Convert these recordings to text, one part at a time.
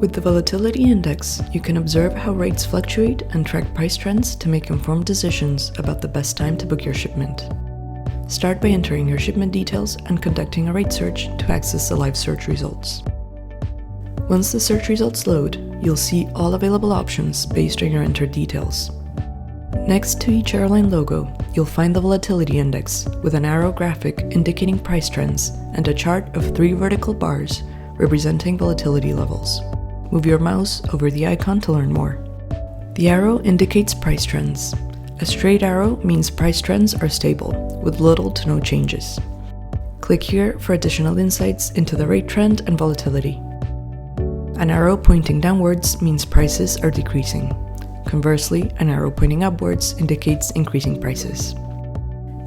With the Volatility Index, you can observe how rates fluctuate and track price trends to make informed decisions about the best time to book your shipment. Start by entering your shipment details and conducting a rate search to access the live search results. Once the search results load, you'll see all available options based on your entered details. Next to each airline logo, you'll find the Volatility Index with an arrow graphic indicating price trends and a chart of 3 vertical bars representing volatility levels. Move your mouse over the icon to learn more. The arrow indicates price trends. A straight arrow means price trends are stable, with little to no changes. Click here for additional insights into the rate trend and volatility. An arrow pointing downwards means prices are decreasing. Conversely, an arrow pointing upwards indicates increasing prices.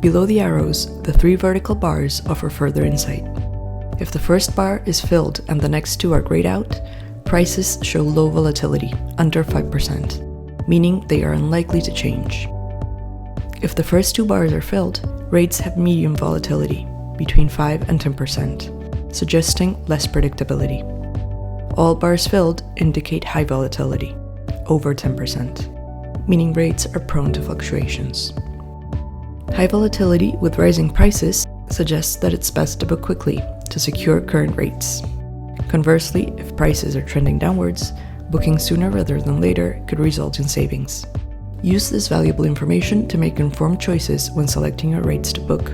Below the arrows, the 3 vertical bars offer further insight. If the first bar is filled and the next 2 are grayed out, prices show low volatility, under 5%, meaning they are unlikely to change. If the first 2 bars are filled, rates have medium volatility, between 5 and 10%, suggesting less predictability. All bars filled indicate high volatility, over 10%, meaning rates are prone to fluctuations. High volatility with rising prices suggests that it's best to book quickly to secure current rates. Conversely, if prices are trending downwards, booking sooner rather than later could result in savings. Use this valuable information to make informed choices when selecting your rates to book.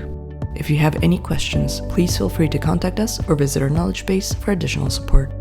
If you have any questions, please feel free to contact us or visit our knowledge base for additional support.